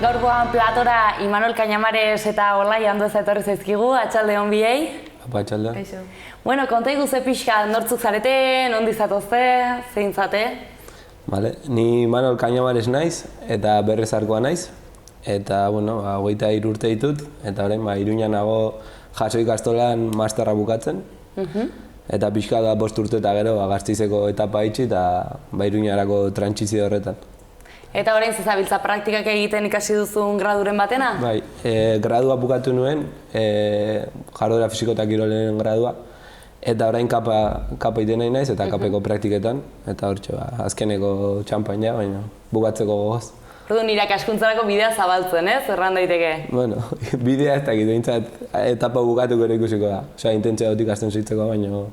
Gaurkoan platora Imanol Cañamares eta Olai Andueza etorri zaizkigu, atxalde hon biei. Apa, atxalde. Bueno, konta iguze pixka nortzuk zarete, nondi zatozte, zein zate? Vale, ni Imanol Cañamares naiz eta berrezarkoa naiz. Eta, bueno, 23 urte ditut, eta orain, Iruñan nago jaso ikastolan masterra bukatzen. Eta pixka da 5 urte eta gero Gasteizeko etapa itxi eta Iruñarako trantsizio horretan. Eta orain zezabiltza praktikak egiten ikasi duzun graduren batena? Bai, gradua bukatu nuen, jarduera fisiko eta kirolen gradua. Eta orain kapa egiten nahi naiz eta kapeko praktiketan. Eta hortxe, azkeneko txampaina, baina bukatzeko gogoz. Orduan irakaskuntzarako bidea zabaltzen, ez? Erran daiteke? Bueno, bidea ez dakit, behintzat etapa bukatuko ere ikusiko da. Osea, intentzia dut ikasten zitzeko, baina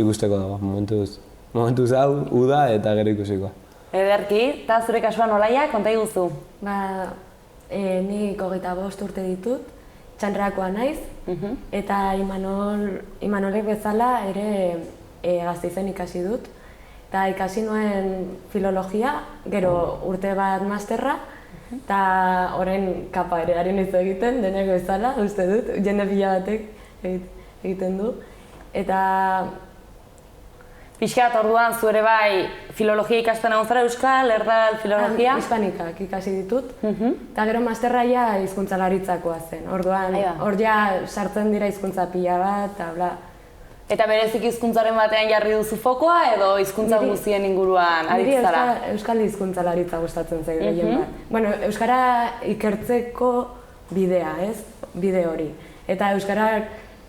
ikusteko dago. Momentuz hau, uda eta gero ikusiko. Ederki, eta zure kasuan Olaia, konta iguzu? Nik 25 urte ditut, txandrakoa naiz, eta Imanolek bezala ere Gasteizen ikasi dut. Eta ikasi nuen filologia, gero urte bat masterra, eta orain kapa ere ari nizu egiten, denek bezala, uste dut, jende pila batek egiten du. Eta pixkat orduan zu ere bai filologia ikasten egon zara, euskal, erdal, filologia? Hispanikak ikasi ditut, eta gero masterra ja hizkuntzalaritzakoa zen. Orduan, hor ja sartzen dira hizkuntza pila bat, eta bla. Eta berezik hizkuntzaren batean jarri duzu fokoa edo hizkuntza guztien inguruan ari zara? Euskal hizkuntzalaritza gustatzen zaigu gehien bat. Bueno, euskara ikertzeko bidea, ez? Bide hori. Eta euskara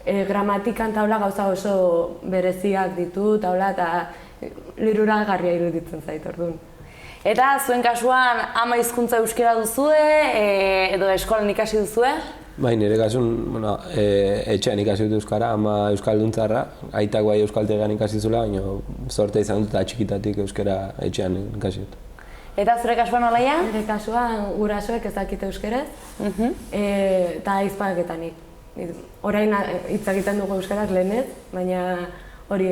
gramatikan taula gauza oso bereziak ditu, taula eta liruragarria iruditzen zait, orduan. Eta zuen kasuan ama hizkuntza euskara duzue edo eskolan ikasi duzue? Bai, nire kasun, etxean ikasi dut euskara, ama euskalduntzarra, aitak bai euskaltegian ikasi zula, baina zorte izan dut eta txikitatik euskara etxean ikasi dut. Eta zure kasuan Olaia? Nire kasuan gurasoek ez dakite euskeraz, eta ahizpaketanik. Orain hitz egiten dugu euskaraz lehenez, baina hori,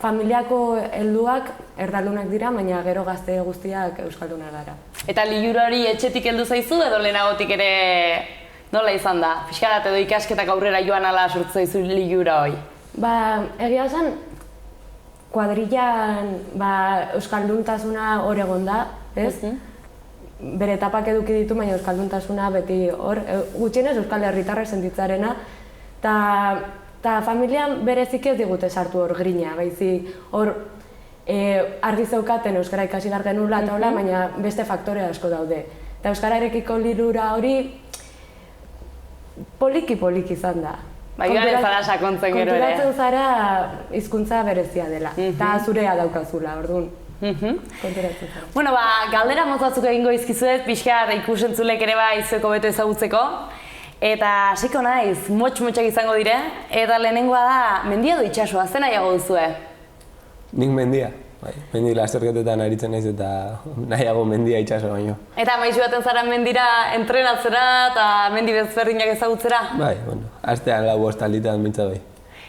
familiako helduak erdaldunak dira, baina gero gazte guztiak euskaldunak gara. Eta lilura hori etxetik heldu zaizu edo lehenagotik ere nola izan da? Pixkarat edo ikasketak aurrera joan ala sortu zaizu lilura hori? Egia esan, kuadrillan euskalduntasuna hor egon da, ez? Bere etapak eduki ditu, baina euskalduntasuna beti hor, gutxienez euskal herritarrek sentitzarena, eta familian berezik ez digute sartu hor grina, baizik hor argi zeukaten euskara ikasi behar genula eta hola, baina beste faktore asko daude. Eta euskararekiko lilura hori poliki izan da. Joan ez zara sakontzen gero ere. Konturatzen zara hizkuntza berezia dela, eta zurea daukazula, orduan. Bueno, galdera mozatzuk egingo izkizuet, pixka ikusentzulek ere bai zueko beto ezagutzeko. Eta hasiko naiz, motx-motxak izango dire, eta lehenengoa da, mendia edo itxasoa, zen nahiago duzue? Nik mendia, mendi lasterketetan aritzen naiz eta nahiago mendia itxaso baino. Eta maizu baten zara mendira entrenatzera eta mendi bezberdinak ezagutzera? Bai, astean 4-5 alditan mintza bai.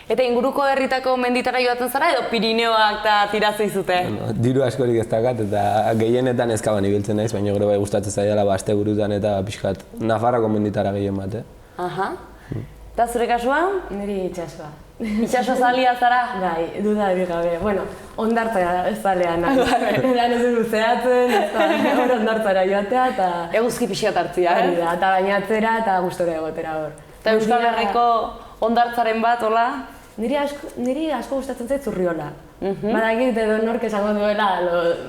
Eta inguruko herritako menditara joaten zara edo Pirineoak eta tiratzen izute? Diru askorik ez dakat eta gehienetan ezkaban ibiltzen naiz, baina gero bai gustatzen zaidala asteburutan eta pixkat Nafarroko menditara gehien bat. Aha. Eta zure kasuan? Niri itxasoa. Itxaso zalia zara? Bai, dudarik gabe. Bueno, hondartzara ez zalea nahi. Lan ez dut zehatzen, hor hondartzara joatea eta... Eguzki pixat hartzia, Eta bainatzera eta gustora egotera hor. Eta Euskal Herriko hondartzaren bat, hola? Niri asko gustatzen zait Zurriola. Badakit edo nork esango duela,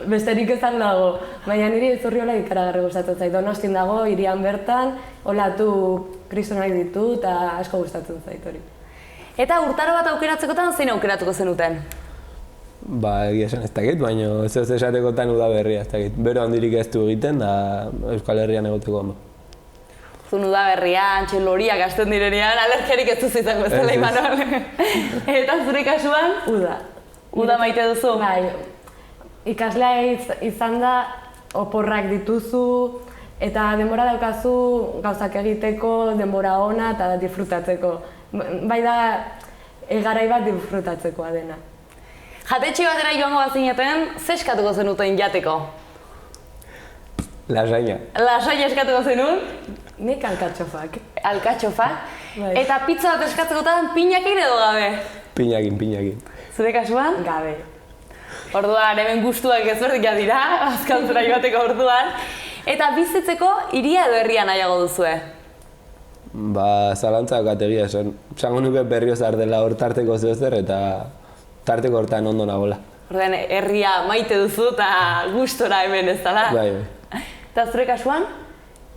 besterik ezan dago. Baina niri Zurriola ikaragarri gustatzen zait. Donostin dago, hirian bertan, olatu kristonak ditu eta asko gustatzen zait hori. Eta urtaro bat aukeratzekotan zein aukeratuko zenuten? Ba, egia esan ez dakit, baina ez esatekotan Udaberria ez dakit. Bero handirik ez du egiten da Euskal Herrian egoteko ondo. Zun Udaberrian, loriak hasten direnean, alergiarik ez duzu izango ez dela Imanol. Eta zure kasuan? Uda maite duzu? Bai, ikaslea izan da oporrak dituzu, eta denbora daukazu gauzak egiteko, denbora ona eta disfrutatzeko. Bai da, garai bat disfrutatzekoa dena. Jatetxe batera joango bazineten, ze eskatuko zenuten jateko? Lasaina. Lasaina eskatuko zenun? Nik alkatxofak. Alkatxofak? Bai. Eta pizza bat eskatzekotan pinakin edo gabe? Pinakin. Zure kasuan? Gabe. Orduan, hemen gustuak ezberdinak dira, azkantzera joateko orduan. Eta bizitzeko hiria edo herria nahiago duzue? Ba, zalantza kategia esan. Zango nuke berrioz ardela hor tarteko zehozer eta tarteko hortan ondo nagola. Orduan, herria maite duzu eta gustora hemen ez dala? Bai. Eta zure kasuan?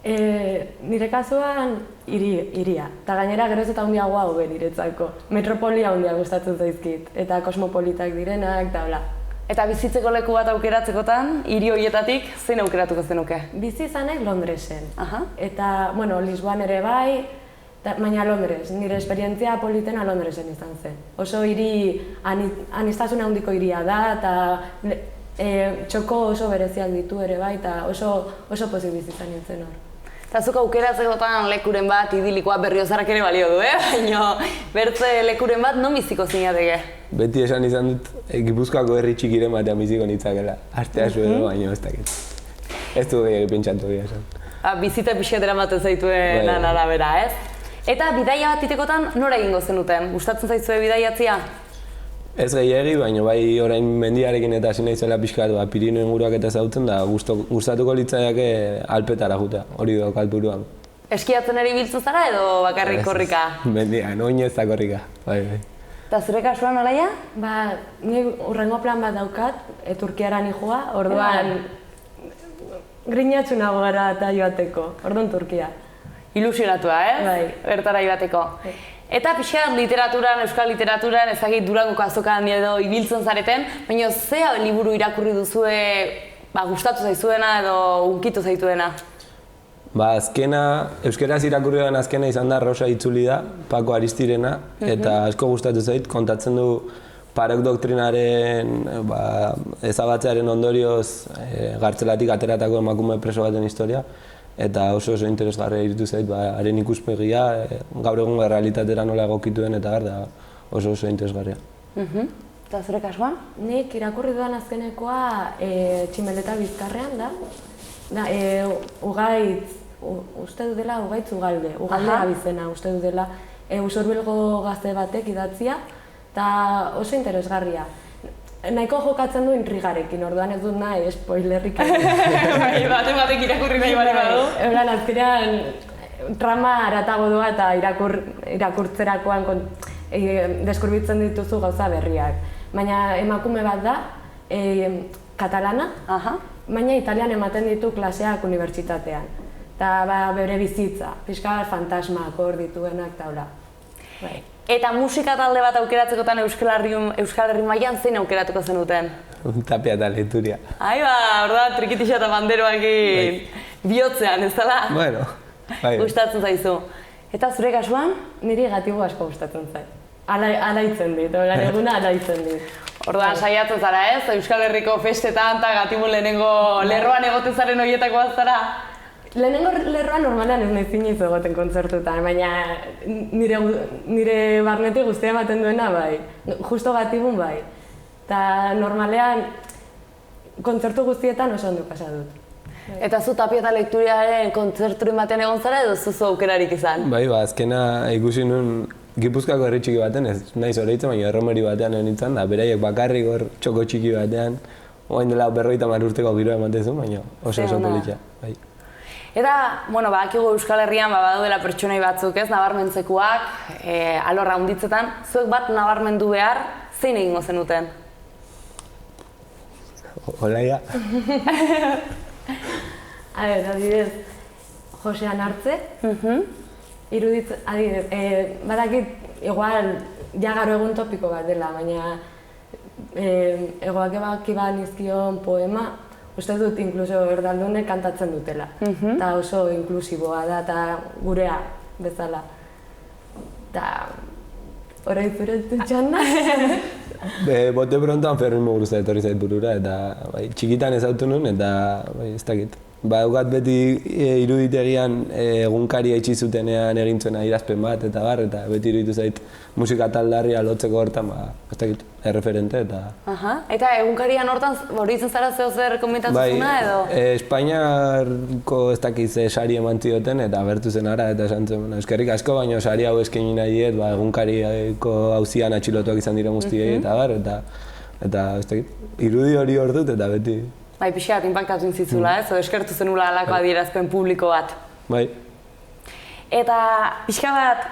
Nire kasuan hiria. Eta gainera geroz eta handiagoa hobe niretzako. Metropolia handia gustatzen zaizkit. Eta kosmopolitak direnak, eta hola. Eta bizitzeko leku bat aukeratzekotan, hiri horietatik, zein aukeratuko zenuke? Bizi izanek Londresen. Aha. Eta, bueno, Lisboan ere bai, baina Londres. Nire esperientzia politena Londresen izan zen. Oso hiri aniztasuna handiko hiria da, eta txoko oso bereziak ditu ere bai, eta oso pozik bizi izan nintzen hor. Eta zuk aukeratzekotan lekuren bat idilikoa Berriozarrak ere balio du, baina bertze lekuren bat non biziko zinateke? Beti esan izan dut, Gipuzkoako herri txikiren batean biziko nitzakela. Astea edo, baina ez dakit. Ez du gehiago pentsatu egia esan. Bizita pixkatera ematen zaituen arabera, ez? Eta bidaia bat itekotan nora egingo zenuten? Gustatzen zaizue bidaiatzia? Ez gehiagi, baina bai orain mendiarekin eta hasi naizela pixkat, Pirinio inguruak eta zautzen da gustatuko litzaiake Alpetara jutea, hori dok alpuruan. Eskiatzen ere ibiltzen zara edo bakarrik korrika? Mendian, oinez eta korrika, bai. Eta zure kasuan, Olaia? Ba, nik urrengo plan bat daukat, Turkiara nijoa, orduan grinatxu nago gara eta joateko, orduan Turkia. Ilusionatua, Bai. Bertara joateko. Eta pixkat literaturan, euskal literaturan, ezagik Durangoko azokan edo ibiltzen zareten, baina ze liburu irakurri duzue gustatu zaizuena edo unkitu zaituena? Ba, azkena, euskeraz irakurri den azkena izan da Rosa itzuli da, Pako Aristirena, eta asko gustatu zait, kontatzen du Parek doktrinaren ezabatzearen ondorioz gartzelatik ateratako emakume preso baten historia. Eta oso interesgarria iritu zait, haren ikuspegia, gaur egungo realitatera nola egokitu den eta da oso interesgarria. Eta zure kasuan? Nik irakurri dudan azkenekoa Tximeleta Bizkarrean da. Ugaitz, uste du dela Ugaitz Ugalde, Ugalde abizena uste du dela. Usorbilgo gazte batek idatzia, eta oso interesgarria. Nahiko jokatzen du intrigarekin, orduan ez dut nahi, spoilerrik egin. Batek irakurri nahi bali badu. Euran, azkenean trama aratago doa eta irakurtzerakoan deskurbitzen dituzu gauza berriak. Baina emakume bat da, katalana, baina italian ematen ditu klaseak unibertsitatean. Eta bere bizitza, pixka fantasmak hor dituenak eta hola. Eta musika talde bat aukeratzekotan Euskal Herri mailan zein aukeratuko zenuten? Tapia eta Leturia. Orduan trikitixa eta banderoakin bihotzean, ez dela? Bueno, bai. Gustatzen zaizu. Eta zure kasuan? Niri Gatibu asko gustatzen zait. Alaitzen dit, lan eguna alaitzen dit. Orduan saiatzen zara, ez? Euskal Herriko festetan eta Gatibu lehenengo lerroan egoten zaren horietakoa zara? Lehenengo lerroan normalean ez nahi zinez egoten kontzertutan, baina nire barnetik guztia ematen duena bai, justo Gatibun bai. Eta normalean kontzertu guztietan oso ondo pasa dut. Eta zu Tapia eta Lekturiaren kontzerturen batean egon zara edo zuzu aukerarik izan? Bai, azkena ikusi nuen Gipuzkoako herri txiki baten, ez nahi zoreitzen, baina erromeri batean nintzen, da beraiek bakarrik hor txoko txiki batean, oain dela 50 urteko giroa ematen zuen, baina oso politxa. Eta, badakigu Euskal Herrian badaudela pertsonai batzuk, ez, nabarmentzekuak, alorra handitzetan, zuek bat nabarmendu behar, zein egingo zenuten? Olaia. Adibidez, Josean Artze, badakit, igual, ja garo egun topiko bat dela, baina egoak ebaki ba nizkion poema, uste dut inkluso erdaldunek kantatzen dutela. Eta oso inklusiboa da, eta gurea bezala. Eta orain zure txanda. Bote prontoan Fermin Muguruza etorri zait burura, eta txikitan ezautu nuen, eta ez dakit. Daukat beti iruditegian egunkaria itxi zutenean egin zuena idazpen bat, eta beti iruditu zait musika taldarria lotzeko hortan, ez dakit, erreferente, eta... Eta egunkarian hortan hori izan zara zeo zer komentatzuna edo? Espainiarko ez dakit ze sari eman zioten, eta agertu zen ara, eta esan zen, eskerrik asko, baina sari hau eskaini nahi diet, egunkariako auzian atxilotuak izan diren guztiei, eta ez dakit, irudi hori hor dut, eta beti... Bai, pixka bat inpaktatu intzizula, edo eskertu zenula alako adierazpen publiko bat. Bai. Eta pixka bat,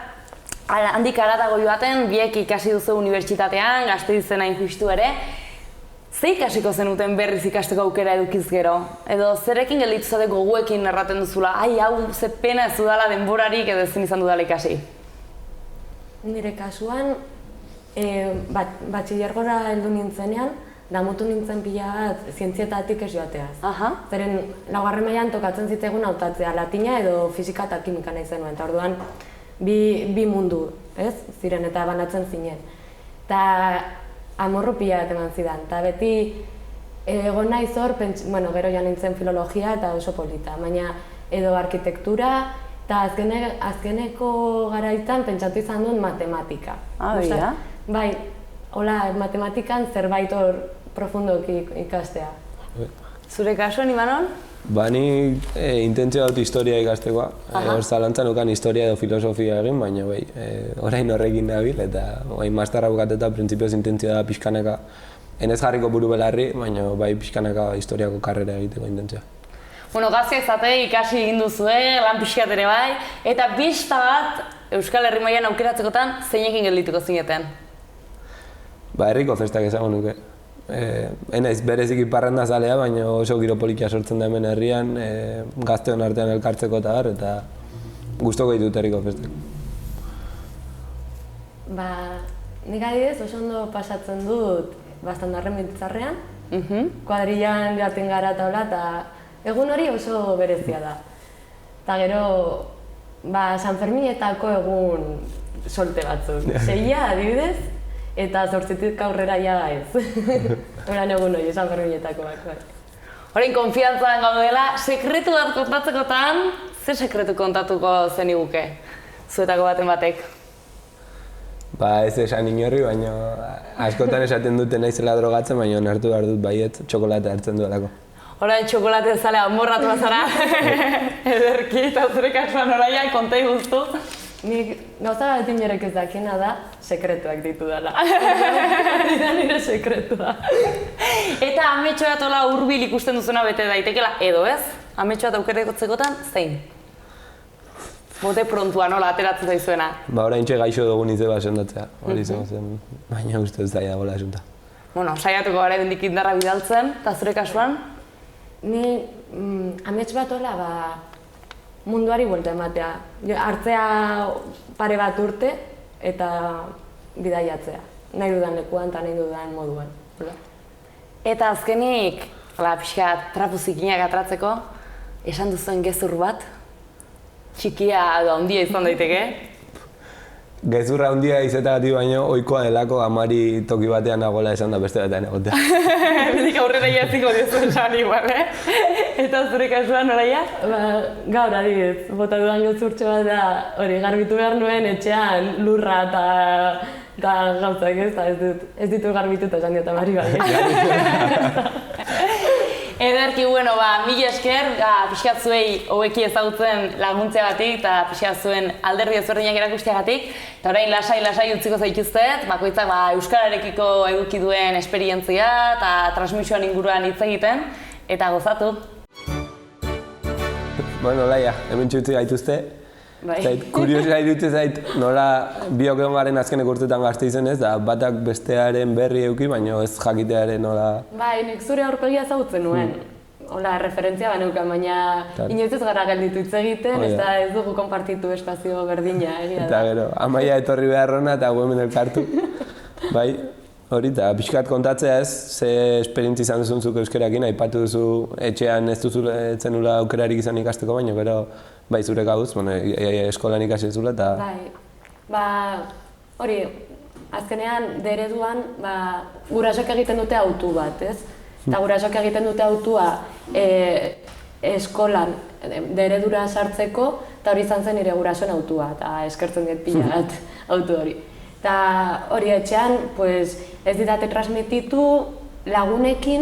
handik haratago joaten, biek ikasi duzu unibertsitatean, Gasteizen hain justu ere. Ze ikasiko zenuten berriz ikasteko aukera edukiz gero? Edo zerekin gelditu zate goguekin erraten duzula, hau ze pena ez dudala denborarik edo ezin izan dudala ikasi? Nire kasuan, batxillergora heldu nintzenean, damutu nintzen pila bat zientzietatik ez joateaz. Zeren, laugarren mailan tokatzen zitzaigun hautatzea, latina edo fisika eta kimika nahi zenuen, eta orduan bi mundu, ez? Ziren eta banatzen zinen. Eta amorru pila bat eman zidan, eta beti egon naiz hor, gero ja nintzen filologia eta oso polita, baina edo arkitektura, eta azkeneko garaitan pentsatu izan duen matematika. Bera? Bai, hola, matematikan zerbait hor profundoki ikastea. Zure kasuan, Imanol? Ni intentzio dut historia ikastekoa. Hor zalantzan ukan historia edo filosofia egin, baina orain horrekin nabil, eta masterra bukateta printzipioz intentzio da pixkanaka, enez jarriko buru belarri, baina pixkanaka historiako karrera egiteko intentzioa. Gazte izate ikasi egin duzue, lan pixkat ere bai, eta bista bat Euskal Herri mailan aukeratzekotan zeinekin geldituko zineten? Herriko festak esango nuke. Enaiz bereziki parranda zalea, baina oso giro polikia sortzen da hemen herrian, gazteon artean elkartzeko eta gustoko ditut herriko festak. Nik adibidez oso ondo pasatzen dut Bastandarren Biltzarrean, kuadrillan joaten gara eta egun hori oso berezia da. Eta gero, San Ferminetako egun solte batzuk. Seia adibidez, eta 8tik aurrera ja ez. Horan egun hori, San Ferminetako bat. Horein, konfiantzan gaudela, sekretu bat kontatzekotan, ze sekretu kontatuko zeniguke zuetako baten batek? Ez esan inorri, baina askotan esaten dute naizela drogatzen, baina hartu behar dut baiet txokolate hartzen duelako. Horain txokolate zalea amorratu bazara, ederki, eta zure kasuan oraia, kontai guztu. Nik gauza bat inorek ez dakina da, sekretuak ditu dela. Hori da nire sekretua. Eta ametxo bat hola hurbil ikusten duzuna bete daitekela, edo ez? Ametxo bat aukerekotzekotan, zein? Bote prontuan nola ateratzen zaizuena. Orain txe gaixo dugun izeba sendatzea, hori zen, baina uste ez daia gola esunta. Saiatuko gara ebendik indarra bidaltzen, eta zure kasuan? Ni amets bat hola, munduari buelta ematea. Hartzea pare bat urte eta bidaiatzea. Nahi dudan lekuan eta nahi dudan moduan. Eta azkenik, pixkat trapuzikinak atratzeko, esan duzuen gezur bat? Txikia edo handia izan daiteke? Gezurra handia izetagatik baino ohikoa delako amari toki batean nagoela esan da beste batean egotea. Bendik aurrera jatziko diozu esan igual, Eta zure kasuan noraia? Gaur adibidez, bota dudan gezurtxo bat da hori garbitu behar nuen etxean lurra eta gauzak ez ditu garbitu eta esan diot amari bai. Ederki, mila esker, pixkat zuei hobeki ezagutzen laguntzeagatik eta pixkat zuen alderdi ezberdinak erakusteagatik. Eta orain lasai utziko zaituztet, bakoitzak euskararekiko eduki duen esperientzia eta transmisioan inguruan hitz egiten, eta gozatu. Laia, hemen txutzi gaituzte. Kuriosia iruditzen zait nola biok egon garen azkenek urtetan Gasteizen ez, da batak bestearen berri eduki, baina ez jakitearen nola... Nik zure aurpegia ezagutzen nuen. hola, referentzia baneukan, baina inoiz ez gara gelditu hitz egiten, ez dugu konpartitu espazio berdina, egia da. Eta gero, Amaia etorri behar hona eta gu hemen elkartu. Bai, hori, eta pixkat kontatzea ez, ze esperientzi izan duzun zuk euskerakin, aipatu duzu etxean ez duzu etzenula aukerarik izan ikasteko, baina gero, bai, zure gauz, eskolan ikasi zula eta... Bai, hori, azkenean, ereduan, gurasoak egiten dute autu bat, ez? Eta gurasoak egiten dute autua eskolan eredura sartzeko, eta hori izan zen nire gurasoen autua, eta eskertzen dut pila bat autu hori. Eta hori etxean, ez didate transmititu lagunekin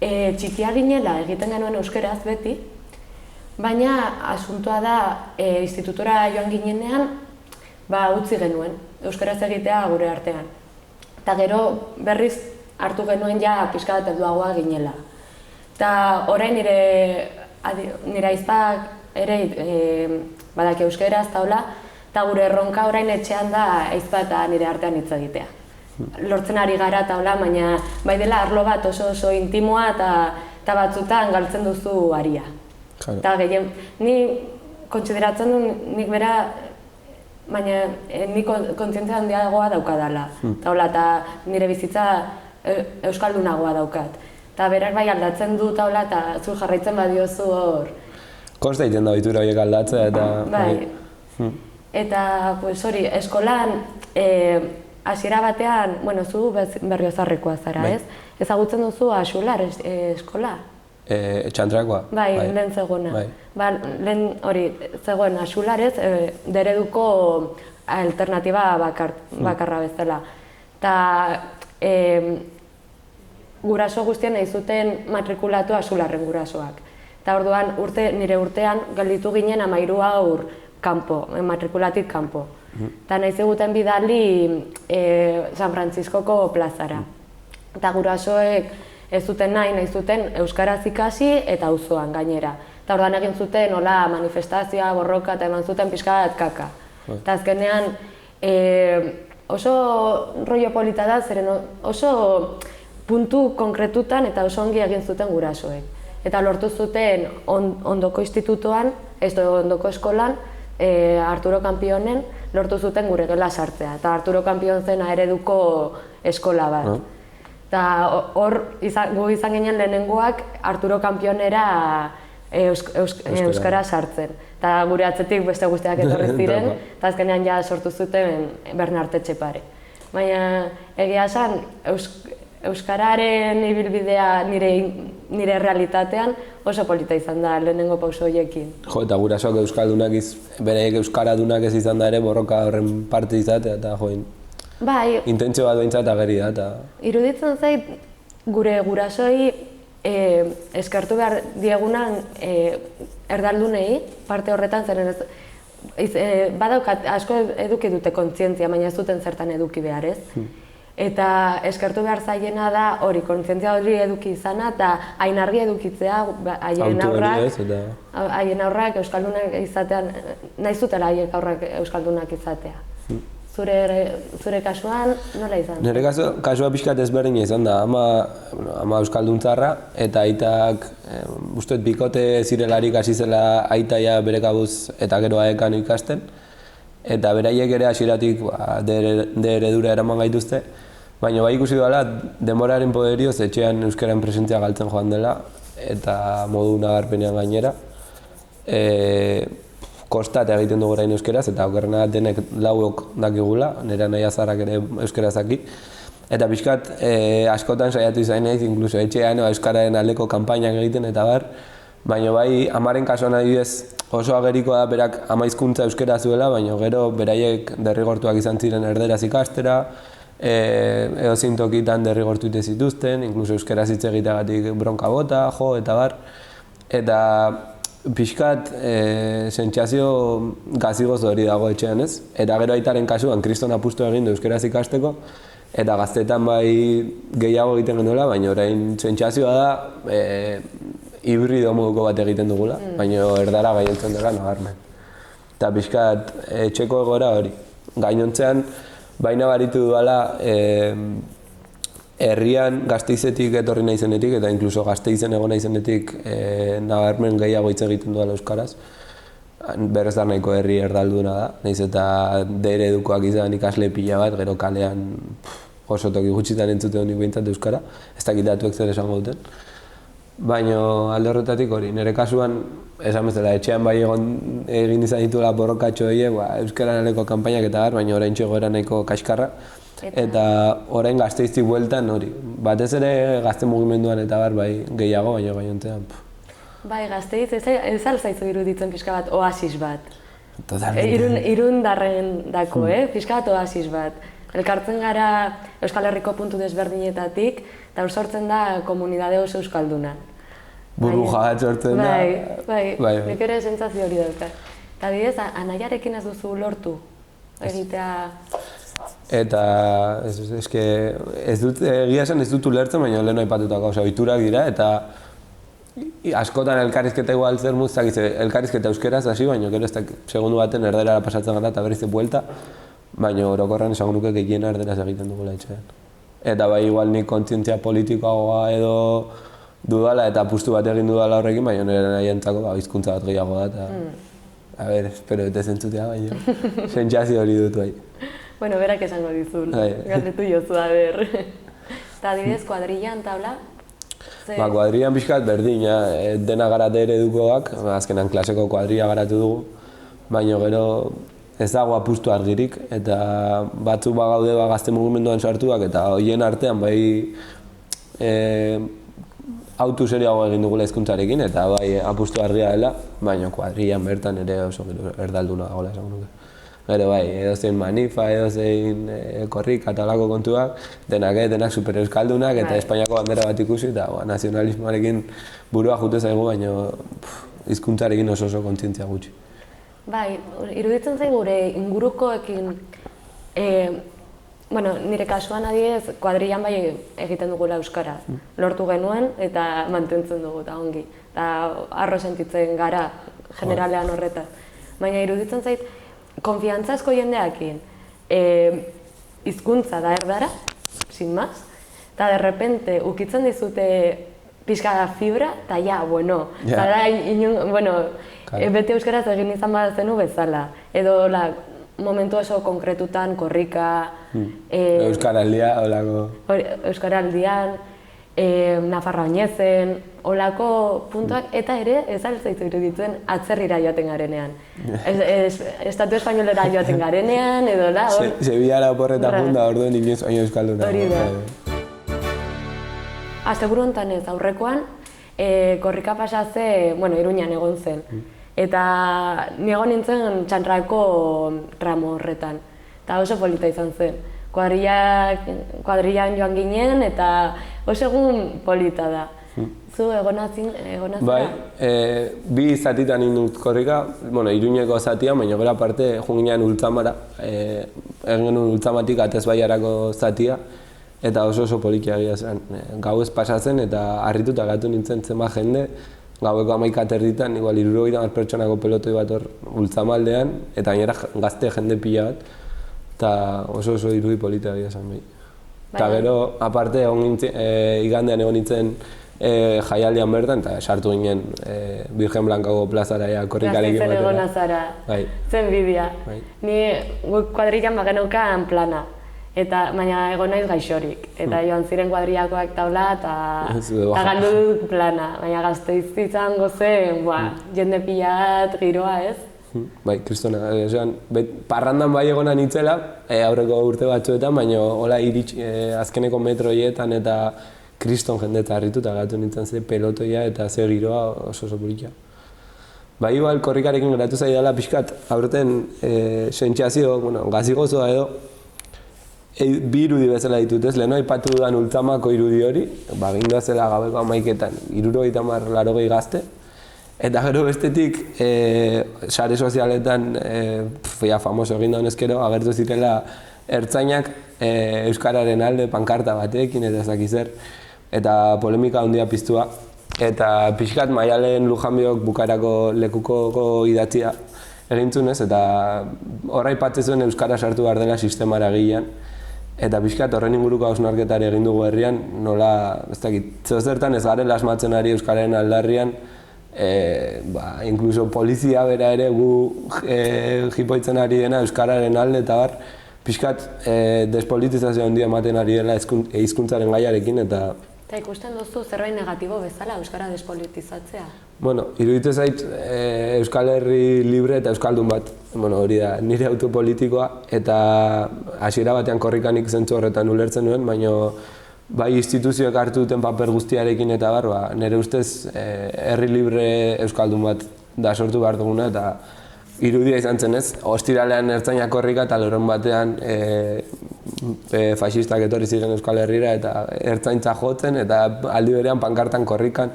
txikia ginela egiten genuen euskeraz beti, baina asuntoa da institutura joan ginenean utzi genuen, euskaraz egitea gure artean. Eta gero berriz hartu genuen ja pixka bat helduagoa ginela. Eta orain nire aizpak ere badaki euskaraz taula, eta gure erronka orain etxean da aizpa eta nire artean hitz egitea. Lortzen ari gara taula, baina bai dela arlo bat oso intimoa eta batzutan galtzen duzu aria. Eta gehien, ni kontsideratzen du nik bera, baina nik kontzientzia handiagoa daukadala. Eta nire bizitza euskaldunagoa daukat. Eta berak bai aldatzen du taula eta zu jarraitzen badiozu hor. Kosta egiten da ohitura horiek aldatzea eta... Bai. Eta hori, eskolan hasiera batean, zu Berriozarrekoa zara, ez? Ezagutzen duzu Axular eskola? Txantrakoa? Bai, lehen zegoena. Lehen hori zegoen Axularez, ereduko alternatiba bakarra bezala. Eta guraso guztien nahi zuten matrikulatu Axularren gurasoak. Eta orduan nire urtean gelditu ginen 13 haur kanpo, matrikulatik kanpo. Eta nahi ziguten bidali San Frantziskoko plazara. Eta gurasoek ez zuten nahi zuten euskaraz ikasi eta auzoan gainera. Eta orduan egin zuten manifestazioa, borroka eta eman zuten pixka bat kaka. Eta azkenean oso rollo polita da, zeren oso puntu konkretutan eta oso ongi egin zuten gurasoek. Eta lortu zuten ondoko institutuan, ondoko eskolan, Arturo Kampionen, lortu zuten gure gela sartzea. Eta Arturo Kampion zena ereduko eskola bat. Eta hor gu izan ginen lehenengoak Arturo Kampionera euskara sartzen. Eta gure atzetik beste guztiak etorri ziren, eta azkenean ja sortu zuten Bernart Etxepare. Baina egia esan, euskararen ibilbidea nire realitatean oso polita izan da lehenengo pauso horiekin. Jo, eta gurasoak euskaldunak bereik euskaradunak ez izan da ere borroka horren parte izatea eta join. Bai. Intentzio bat behintzat ageri da. Iruditzen zait gure gurasoi eskertu behar diegunan erdaldunei parte horretan zeren badaukat asko eduki dute kontzientzia, baina ez duten zertan eduki behar ez. Eta eskertu behar zaiena da hori kontzientzia hori eduki izana eta hain argi edukitzea haien aurrak euskaldunak izatean, nahi zutela haiek aurrak euskaldunak izatea. Zure kasuan, nola izan? Nire kasua pixkat ezberdina izan da, ama euskalduntzarra eta aitak uste bikote zirelarik hasi zela aitaia bere kabuz eta gero aekan ikasten eta beraiek ere hasieratik de eredura eraman gaituzte, baina bai ikusi dela denboraren poderioz etxean euskaren presentzia galtzen joan dela eta modu nabarpenean gainera. Kostat egiten dugu orain euskeraz eta okerrena denek lauok dakigula, nire nahi azarrak ere euskeraz daki. Eta pixkat askotan saiatu izan naiz, inkluso etxean euskararen aldeko kanpainak egiten eta bar, baina bai amaren kasuan adibidez oso agerikoa da berak ama hizkuntza euskera zuela, baina gero beraiek derrigortuak izan ziren erderaz ikastera, edozein tokitan derrigortu ite zituzten, inkluso euskeraz hitz egiteagatik bronka bota, jo eta bar. Eta pixkat sentsazio gazigoz hori dago etxean ez, eta gero aitaren kasuan kriston apustu egin du euskeraz ikasteko, eta gaztetan bai gehiago egiten genuela, baina orain sentsazioa da hibrido moduko bat egiten dugula, baina erdara gainontzen dela nabarmen. Eta pixkat etxeko egoera hori. Gainontzean, baina baritu duela herrian Gasteizetik etorri naizenetik eta inkluso Gasteizen egon naizenetik nabarmen gehiago hitz egiten duela euskaraz. Berez da nahiko herri erdalduna da, nahiz eta D-eredukoak izan ikasle pila bat, gero kalean oso toki gutxitan entzute honik behintzat euskara, ez dakit datuek zer esango duten. Baina alde horretatik hori, nire kasuan, esan bezala, etxean bai egin izan dituela borrokatxo horiek, euskaran aleko kanpainak eta bar, baina orain txegoera nahiko kaskarra. Eta orain Gasteiztik bueltan hori, batez ere gazte mugimenduan eta bar bai gehiago, baina gainontzean. Bai, Gasteiz, ez alzaizu iruditzen pixka bat oasis bat. Totalmente. Irundarren dako, pixka bat oasis bat. Elkartzen gara Euskal Herriko puntu desberdinetatik, eta sortzen da komunidade oso euskaldunan. Burbuja bat sortzen da. Bai, nik ere sentsazio hori daukat. Eta bidez, anaiarekin ez duzu lortu egitea... Eta, egia esan ez dut ulertzen, baina lehen aipatutako, ohiturak dira, eta askotan elkarrizketa igual zer muztak, elkarrizketa euskeraz hasi, baina gero ez da segundu baten erderara pasatzen gara eta berriz buelta, baina orokorran esango nuke gehiena erderaz egiten dugula etxean. Eta bai igual nik kontzientzia politikoagoa edo dudala eta apustu bat egin dudala horrekin, baina nire nahientzako hizkuntza bat gehiago da, eta espero dute zentzutea, baina sentsazio hori dut bai. Bueno, berak esango dizun, galdetu jozu, ber. Eta adibidez, kuadrillan tabla? Kuadrillan pixkat berdina, dena gara D-eredukoak, azkenan klaseko kuadrilla garatu dugu, baina gero ez dago apustu argirik, eta batzuk bagaude gazte mugimenduan sartuak, eta horien artean bai autu serioago egin dugula hizkuntzarekin, eta bai apustu argia dela, baina kuadrillan bertan ere oso erdalduna dagoela esango nuke. Gero bai, edozein manifa, edozein korrika eta holako kontuak, denak super euskaldunak eta Espainiako bandera bat ikusi eta nazionalismoarekin burua jute zaigu, baina hizkuntzarekin oso kontzientzia gutxi. Bai, iruditzen zaigu gure ingurukoekin, nire kasuan adibidez, kuadrillan bai egiten dugula euskara. Lortu genuen eta mantentzen dugu eta ongi. Eta arro sentitzen gara generalean horretan. Baina iruditzen zait, konfiantza asko jendeakin hizkuntza da erdara, sin más, eta de repente ukitzen dizute pixka da fibra, eta beti euskaraz egin izan badazenu bezala. Edo momentu oso konkretutan korrika... Euskaraldia, holako... Euskaraldian, Nafarroa Oinezen, holako puntuak, eta ere ez altzaitu iruditzen atzerrira joaten garenean. Estatu espainolera joaten garenean, edo la... Sevillara oporreta punta, orduen inoiz baino euskalduna. Hori da. Asteburu hontan ez, aurrekoan, korrika pasaze, Iruñan egon zen. Eta ni egon nintzen Txantrako tramo horretan. Eta oso polita izan zen. Kuadrillan joan ginen eta oso egun polita da. Zu egonazera? Bai, bi zatitan indut korrika, Iruñeko zatian, baina gero aparte joan ginen Ultzamara. Egin genuen Ultzamatik Atez Baiarako zatia, eta oso polikia egia zen. Gauez pasatzen eta harrituta gatu nintzen zenbat jende, gaueko 11 erditan, igual 70 pertsonako pelotoi bat hor Ultzamaldean, eta gainera gazte jende pila bat. Eta oso irudi polita egia zen bai. Eta gero, aparte, igandean egon nintzen jaialdian bertan, eta sartu ginen Virgen Blancago plazara korrikarekin batera. Gaztezen egona zara, zen bidea. Ni kuadrillan bagenaukan plana, baina egon naiz gaixorik. Eta joan ziren kuadrillakoak taula eta galdu dut plana. Baina Gasteiz izango zen, jende pilat, giroa ez? Bai, kristona, parrandan bai egona nintzela, aurreko urte batzuetan, baina hola azkeneko metroietan eta kriston jende eta harrituta gatu nintzen ze pelotoia eta ze giroa oso politia. Bai, igual korrikarekin geratu zaidala pixkat, aurten sentsazio, gazigozoa edo, bi irudi bezala ditut ez, leheno aipatu dudan Ultzamako irudi hori, gindoa zela gabeko 11etan, 70-80 gazte, eta gero bestetik, sare sozialetan, famoso egin da honezkero, agertu zirela ertzainak euskararen alde pankarta batekin eta ez dakiz zer, eta polemika handia piztua. Eta pixkat Maialen Lujanbiok bukaerako lekukoko idatzia egintzunez, eta horra aipatzen zuen euskara sartu behar dela sistemara gilean. Eta pixkat horren inguruko hausnarketari egin dugu herrian, nola, ez dakit, zertan ez garela asmatzen ari Euskararen aldarrian, inkluso polizia bera ere gu jipoitzen ari dena Euskararen alde eta bar, pixkat despolitizazio handia ematen ari dela hizkuntzaren gaiarekin eta... Eta ikusten duzu zerbait negatibo bezala Euskara despolitizatzea? Bueno, iruditzen zait Euskal Herri libre eta euskaldun bat, hori da, nire autopolitikoa eta hasiera batean korrikanik zentzu horretan ulertzen nuen, baina bai instituzioek hartu duten paper guztiarekin eta bar, nire ustez herri libre euskaldun bat da sortu behar duguna eta irudia izan zen ez, ostiralean ertzainak korrika eta loron batean faxistak etorri ziren Euskal Herrira eta ertzaintza jotzen eta aldi berean pankartan korrikan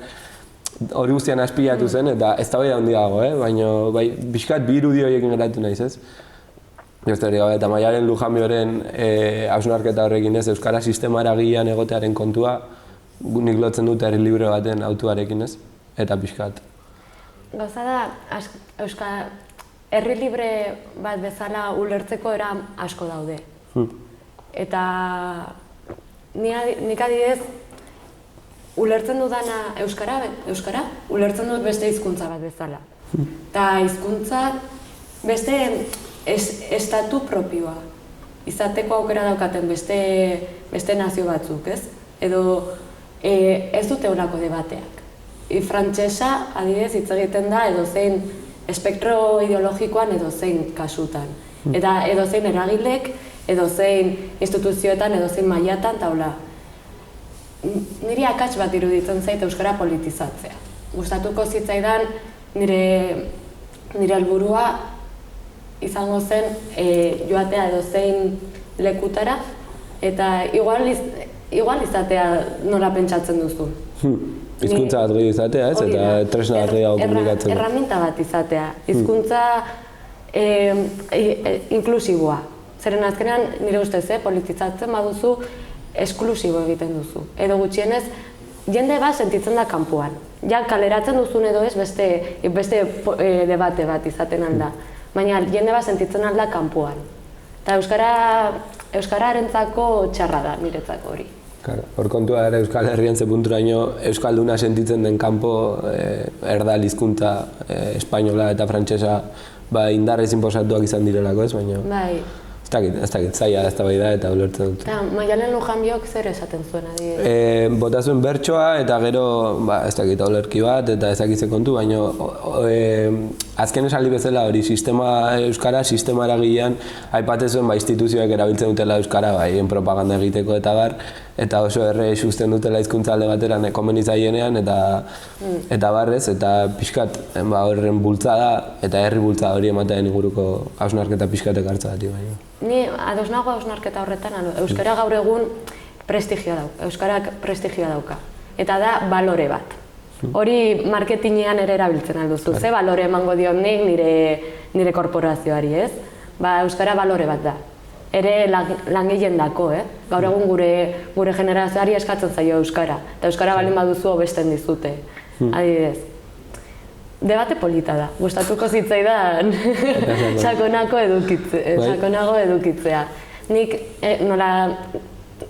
hori guztian azpilatu zen eta ez da bai handiago, baina pixkat bi irudi horiekin geratu naiz ez. Eta Maialen Lujambioren hausnarketa horrekin ez, Euskara sistema eragilean egotearen kontua nik lotzen dut herri libre baten autuarekin ez, eta pixkat. Gauza da, herri libre bat bezala ulertzeko era asko daude. Eta nik adidez, ulertzen dudana Euskara, ulertzen dut beste hizkuntza bat bezala. Eta hizkuntza beste estatu propioa. Izateko aukera daukaten beste nazio batzuk, ez? Edo ez dute horako debateak. Frantsesa, adibidez, hitz egiten da edozein espektro ideologikoan edozein kasutan. Eta edozein eragilek, edozein instituzioetan, edozein mailatan, taula. Niri akats bat iruditzen zait Euskara politizatzea. Gustatuko zitzaidan nire helburua izango zen joatea edozein lekutara eta igual izatea nola pentsatzen duzu. Hizkuntza bat gehiago izatea ez, eta tresna bat gehiago komunikatzen. Erraminta bat izatea. Hizkuntza inklusiboa. Zeren azkenean nire ustez, politizatzen baduzu esklusibo egiten duzu. Edo gutxienez, jende bat sentitzen da kanpoan. Ja, kaleratzen duzun edo ez beste debate bat izaten alda. Baina jende bat sentitzen alda kanpoan. Eta Euskararentzako txarra da, niretzako hori. Hor kontua ere Euskal Herrian ze punturaino euskalduna sentitzen den kanpo erdal hizkuntza espainola eta frantsesa indarrez inposatuak izan direlako ez, baina... Bai. Ez dakit, zaila ez da bai da eta ulertzen dut. Eta Maialen Lujanbiok zer esaten zuen adibidez? Bota zuen bertsoa eta gero, ez dakit, olerki bat eta ez dakitze kontu, baina azken esaldi bezala hori Euskara sistema eragilean aipate zuen instituzioek erabiltzen dutela Euskara propaganda egiteko eta bar, eta oso errez usten dutela hizkuntza alde bateran komeni zaienean eta barrez, eta pixkat horren bultzada eta herri bultzada hori ematean inguruko hausnarketa pixkatek hartza dati baina. Ni ados nago hausnarketa horretan, Euskara gaur egun prestigioa dauka, Euskarak prestigioa dauka. Eta da balore bat. Hori marketinean ere erabiltzen alduzu, ze balore emango diot nik nire korporazioari, ez? Euskara balore bat da. Ere langileen dako, Gaur egun gure generazioari eskatzen zaio Euskara. Eta Euskara balin baduzu hobesten dizute, adibidez. Debate polita da, gustatuko zitzaidan sakonago edukitzea. Nik,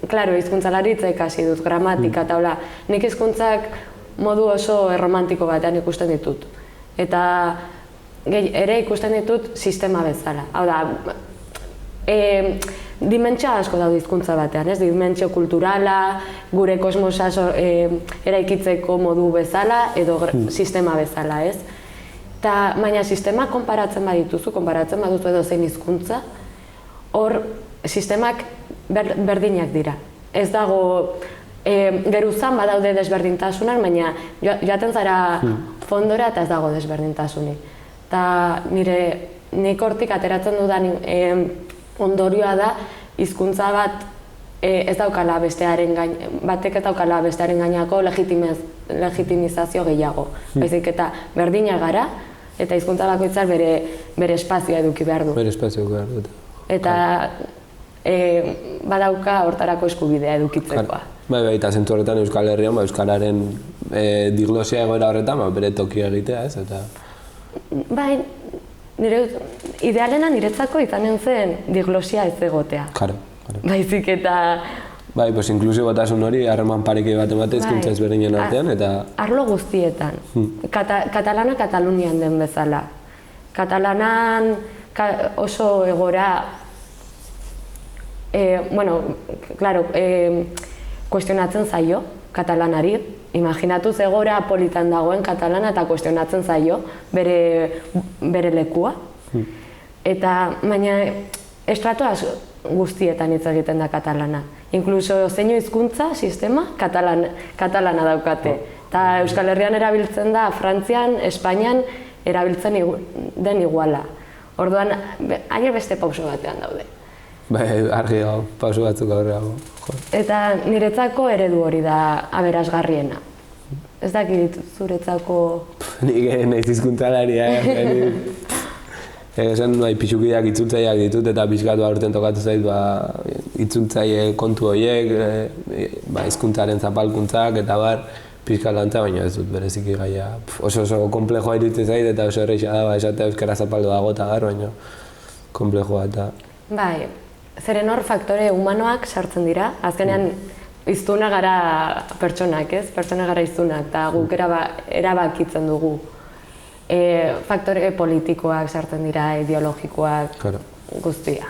klaro, hizkuntzalaritza ikasi dut, gramatika eta hola, nik hizkuntzak modu oso erromantiko batean ikusten ditut. Eta ere ikusten ditut sistema bezala. Hau da, dimentsio asko daude hizkuntza batean, ez? Dimentsio kulturala, gure kosmosa eraikitzeko modu bezala edo sistema bezala, ez? Baina sistema konparatzen baduzu edozein hizkuntza, hor sistemak berdinak dira. Ez dago, geruzan badaude desberdintasunak, baina joaten zara fondora eta ez dago desberdintasunik. Eta nik hortik ateratzen dudan ondorioa da, hizkuntza bat ez daukala batek ez daukala bestearen gainako legitimizazio gehiago. Baizik eta berdina gara, eta hizkuntza bakoitzak bere espazioa eduki behar du. Bere espazioa behar dut. Eta badauka hortarako eskubidea edukitzekoa. Bai, eta zentzu horretan Euskal Herrian, Euskararen diglosia egoera horretan, bere tokia egitea, ez? Bai, idealena niretzako izanen zen diglosia ez egotea. baizik eta... Bai, pues inklusibotasun hori, harreman pareke bat emate hizkuntza ezberdinen artean, eta... Arlo guztietan. Katalana Katalunian den bezala. Katalanan oso egora... Bueno, claro, kuestionatzen zaio katalanari. Imaginatuz egora politan dagoen katalana eta kuestionatzen zaio bere lekua. Eta, baina, estrato guztietan hitz egiten da katalana. Inkluso zeinu hizkuntza sistema katalana daukate. Eta Euskal Herrian erabiltzen da, Frantzian, Espainian erabiltzen den iguala. Orduan, hain beste pauso batean daude. Bai, argi hau, pauso batzuk aurreago. Eta niretzako eredu hori da aberasgarriena. Ez dakit zuretzako... Nik nahiz hizkuntzalaria, esan nahi pixukideak itzultzaileak ditut eta pixkatu aurten tokatu zait itzultzaile kontu horiek, hizkuntzaren zapalkuntzak eta bar pixka lantza, baina ez dut bereziki gaia. Oso komplejoa iruditzen zait eta oso erreixa da esatea euskara zapaldu dago eta gar, baina komplejoa eta... Bai, zeren hor faktore humanoak sartzen dira, azkenean hiztuna gara pertsonak, ez? Pertsona gara hiztunak, eta guk erabakitzen dugu. Faktore politikoak sartzen dira, ideologikoak, guztia.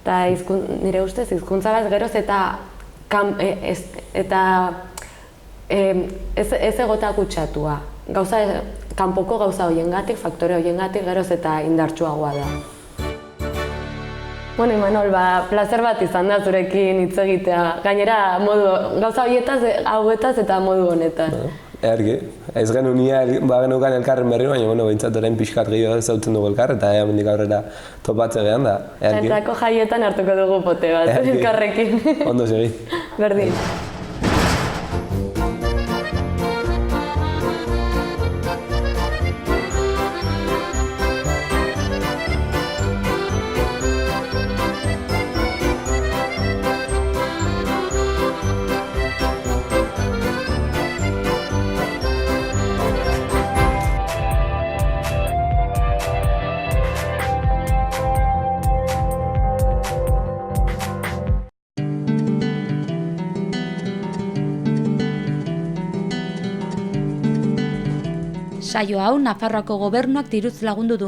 Eta nire ustez, hizkuntza bat geroz ez egota kutsatua. Kanpoko gauza horiengatik, faktore horiengatik geroz eta indartsuagoa da. Bueno, Imanol, plazer bat izan da zurekin hitz egitea. Gainera, gauza hauetaz eta modu honetan. Ergi, ez genuen bagenukan elkarren berri, baina behintzat orain pixkat gehiago zautzen dugu elkar, eta hemendik aurrera topatze gehan da. Zentako jaietan hartuko dugu pote bat, elkarrekin. Ondo segi. Berdin. Saio hau Nafarroako Gobernuak diruz lagundu du.